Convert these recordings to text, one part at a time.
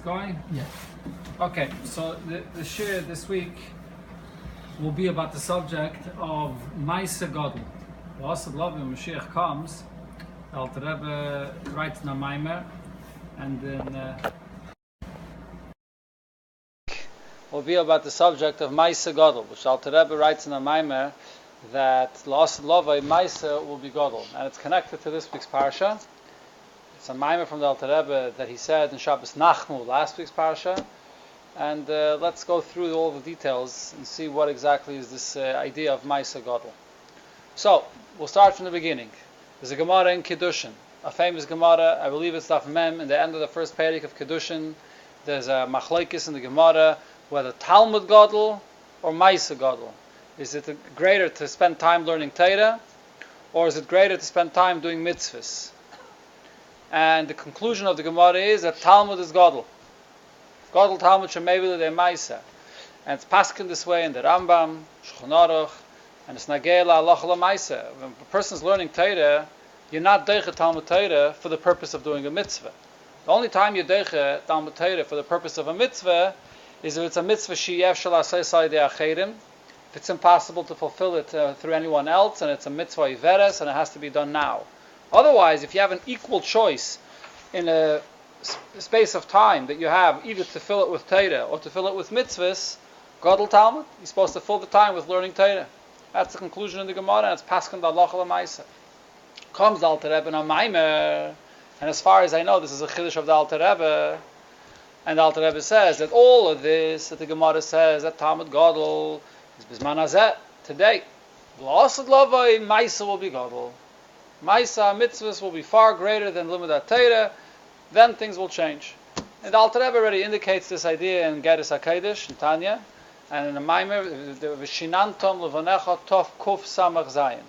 going? Yes. Okay, so the shir this week will be about the subject of Maisa Gadol. The Asad Love when Moshiach comes, the Alter Rebbe writes in a Maimer, and then will be about the subject of Maisa Gadol, which Alter Rebbe writes in a Maimer that the Asad Love Maisa will be Gadol, and it's connected to this week's parsha. It's a Maimer from the Alter Rebbe that he said in Shabbos Nachmu, last week's parsha. And let's go through all the details and see what exactly is this idea of Maisa Gadol. So, we'll start from the beginning. There's a Gemara in Kiddushin, a famous Gemara, I believe it's Daf Mem, in the end of the first parak of Kiddushin. There's a machlokes in the Gemara, whether Talmud Gadol or Maisa Gadol. Is it greater to spend time learning Torah, or is it greater to spend time doing mitzvahs? And the conclusion of the Gemara is that Talmud is Gadol. Gadol Talmud Shemevil de Maisa. And it's paskin this way in the Rambam, Shulchan Aruch, and it's Nagei La Halacha La Maisa. When a person's learning Torah, you're not deiche Talmud Torah for the purpose of doing a mitzvah. The only time you deiche Talmud Torah for the purpose of a mitzvah is if it's a mitzvah sheyev shel asay de acherim. If it's impossible to fulfill it through anyone else, and it's a mitzvah iveres, and it has to be done now. Otherwise, if you have an equal choice in a space of time that you have, either to fill it with Torah or to fill it with mitzvahs, Gadol Talmud, you're supposed to fill the time with learning Torah. That's the conclusion of the Gemara, and it's Paskin Halacha L'Maisa. Comes the Alter Rebbe in a Maimer, and as far as I know, this is a Chiddush of the Alter Rebbe, and the Alter Rebbe says that all of this, that the Gemara says that Talmud Gadol is Bisman Hazeh, today. L'Asad Lavai, Maisa will be Gadol. Maisa, mitzvahs will be far greater than Limud Torah, then things will change. And the Alter Rebbe already indicates this idea in Geras HaKodesh, in Tanya, and in the Maimer, the V'shinantom Levanecha Tov Kuf Samach Zayin.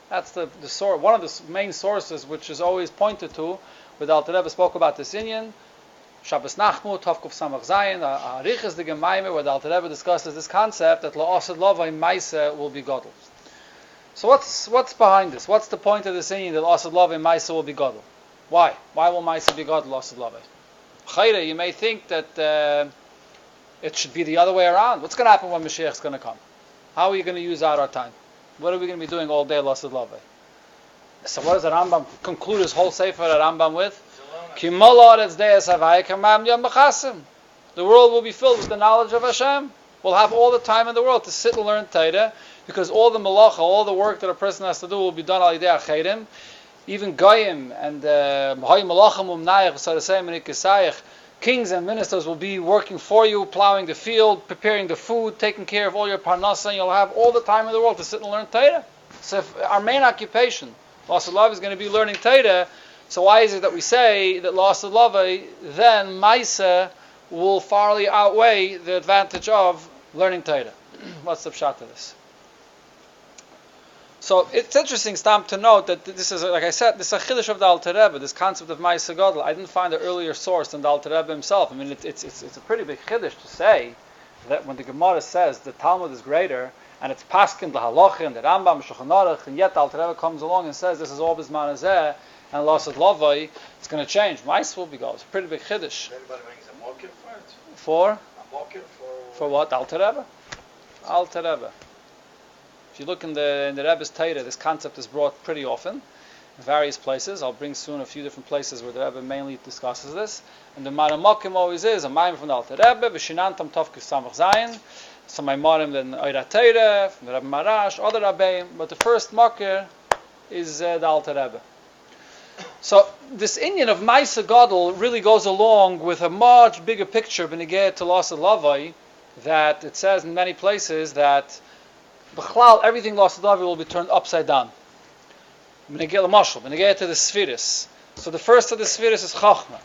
That's the source, one of the main sources which is always pointed to, where the Alter Rebbe spoke about this inyan, Shabbos Nachmu, Tov Kuf Samach Zayin, Arichas the Gemaimer, where the Alter Rebbe discusses this concept that La'asad Lavai Maisa will be Gadol. So what's behind this? What's the point of this inyan that La'asad Lavai Maisa will be Gadol? Why? Why will Maisa be Gadol, Asad Lavai? Chayre, you may think that it should be the other way around. What's going to happen when Moshiach is going to come? How are you going to use out our time? What are we going to be doing all day, Asad Lavai? So what does the Rambam conclude his whole sefer at Rambam with? The world will be filled with the knowledge of Hashem. We'll have all the time in the world to sit and learn Torah, because all the malacha, all the work that a person has to do will be done al yidei acherim. Even goyim and kings and ministers will be working for you, plowing the field, preparing the food, taking care of all your parnasa, and you'll have all the time in the world to sit and learn Torah. So if our main occupation, L'Asad Lavai, is going to be learning Torah, so why is it that we say that L'Asad Lavai, then Maisa will far outweigh the advantage of learning Torah? What's the pshat of this? So it's interesting, Stam, to note that this is, like I said, this is a chiddush of the Alter Rebbe, this concept of Maisa Gadol. I didn't find an earlier source than the Alter Rebbe himself. I mean, it's a pretty big chiddush to say that when the Gemara says the Talmud is greater, and it's Paskin, the Halacha, and the Rambam, Shulchan Aruch, and yet the Alter Rebbe comes along and says this is all Bisman Hazeh, and L'Asad Lavai, it's going to change. Maisa will be Gadol. It's a pretty big chiddush. Anybody brings a mocker for it? For? A mocker For what? Alter Rebbe? Alter Rebbe. If you look in the Rebbe's Torah, this concept is brought pretty often in various places. I'll bring soon a few different places where the Rebbe mainly discusses this. And the Maramokim always is a Maim from the Alter Rebbe, V'shinantam Tov Kuf Samach Zayin, some Maimarim then Oira Torah, from the Rebbe Marash, other Rabbeim, but the first Makir is the Alter Rebbe. So this inyan of Maisa Gadol really goes along with a much bigger picture b'negeh to L'Asad Lavai, that it says in many places that B'chlal, everything L'Asad Lavai will be turned upside down. B'negeh l'mashal, b'negeh to the Sfiris. So the first of the Sfiris is Chachma.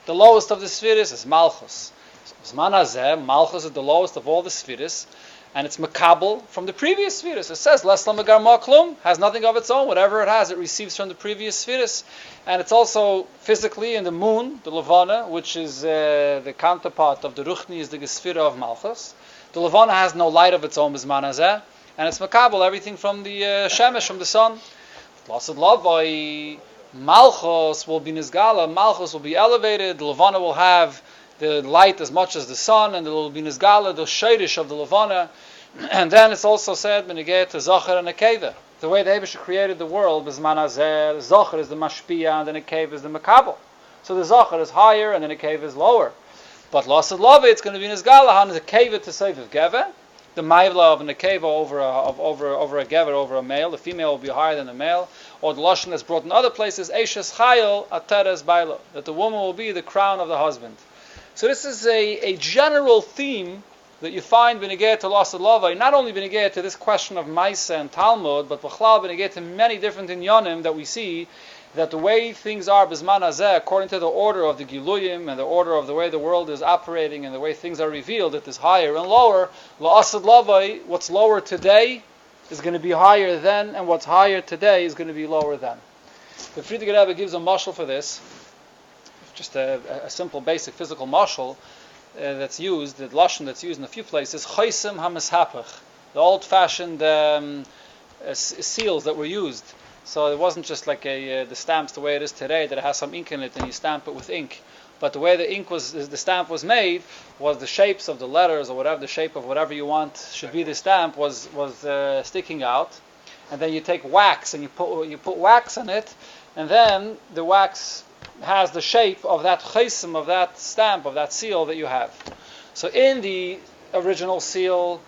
The lowest of the Sfiris is Malchus. So Zman Hazeh, Malchus is the lowest of all the Sfiris, and it's Makabel from the previous Sfiris. It says, Les Lamagar Maklum, has nothing of its own. Whatever it has, it receives from the previous Sfiris. And it's also physically in the moon, the Levana, which is the counterpart of the Ruchni, is the Gesfira of Malchus. The Levana has no light of its own, Zman Hazeh. And it's makabel, everything from the shemesh, from the sun. L'Asad Lavai, Malchus will be nizgala, Malchus will be elevated, the Levana will have the light as much as the sun, and there will be nizgala, the shadish of the levana. And then it's also said, benegeh to Zachar and Nekeva. The way the Eibusha created the world, Bizman Hazeh, Zachar is the mashpia, and the Nekeva is the makabel. So the Zachar is higher, and the Nekeva is lower. But Lasad Lava, it's going to be nizgala, han Nekeva to save of Geva. The Maivla of a Nekeva over a Gever, over a male. The female will be higher than the male. Or the Lashon that's brought in other places, Eishes Chayil Ateres Bailo, that the woman will be the crown of the husband. So this is a general theme that you find benegeh to Lasad Lava, not only benegeh to this question of Maisa and Talmud, but b'chlal benegeh to many different inyanim that we see, that the way things are Bizman Hazeh, according to the order of the Giluyim and the order of the way the world is operating and the way things are revealed, it is higher and lower. Lasad Lava, what's lower today is going to be higher then, and what's higher today is going to be lower then. The Friedrich Rebbe gives a mashal for this, just a simple basic physical mashal, that's used, the lashon that's used in a few places, chaysim hamishapach, the old-fashioned seals that were used. So it wasn't just like the stamps the way it is today, that it has some ink in it and you stamp it with ink. But the way the stamp was made, was the shapes of the letters or whatever, the shape of whatever you want should be the stamp was sticking out. And then you take wax and you put wax on it, and then the wax has the shape of that chaysim, of that stamp, of that seal that you have. So in the original seal,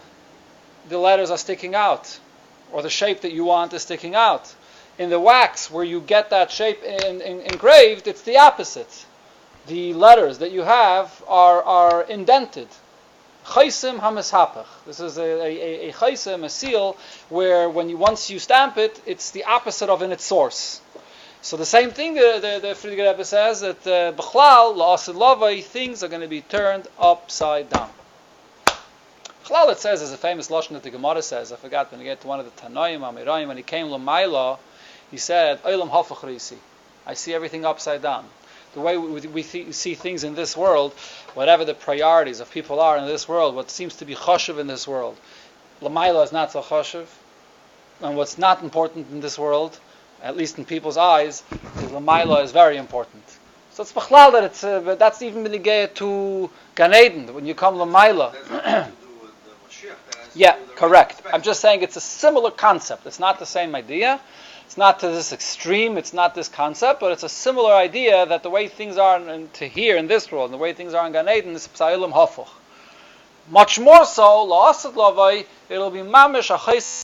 the letters are sticking out, or the shape that you want is sticking out. In the wax, where you get that shape engraved, it's the opposite. The letters that you have are indented. Chaysim hamishapach. This is a chaysim, a seal, where once you stamp it, it's the opposite of in its source. So the same thing the Friedrich Rebbe says, that b'chlal, la'asid lavai, things are going to be turned upside down. B'chlal, it says, as a famous lashon that the Gemara says, I forgot when I get to one of the Tanoim, Amirayim, when he came l'mayla, he said, Olam hafach risi, I see everything upside down. The way we see things in this world, whatever the priorities of people are in this world, what seems to be chashuv in this world, l'mayla is not so chashuv, and what's not important in this world, at least in people's eyes, l'mayla is very important. So it's b'chlal that it's, but that's even benegeh to Gan Eden, when you come l'mayla. Yeah, correct. I'm just saying it's a similar concept. It's not the same idea. It's not to this extreme. It's not this concept, but it's a similar idea that the way things are to here in this world, and the way things are in Gan Eden, is p'sa'ilim hafuch. Much more so, la'asad lavai, it'll be mamish a chaysim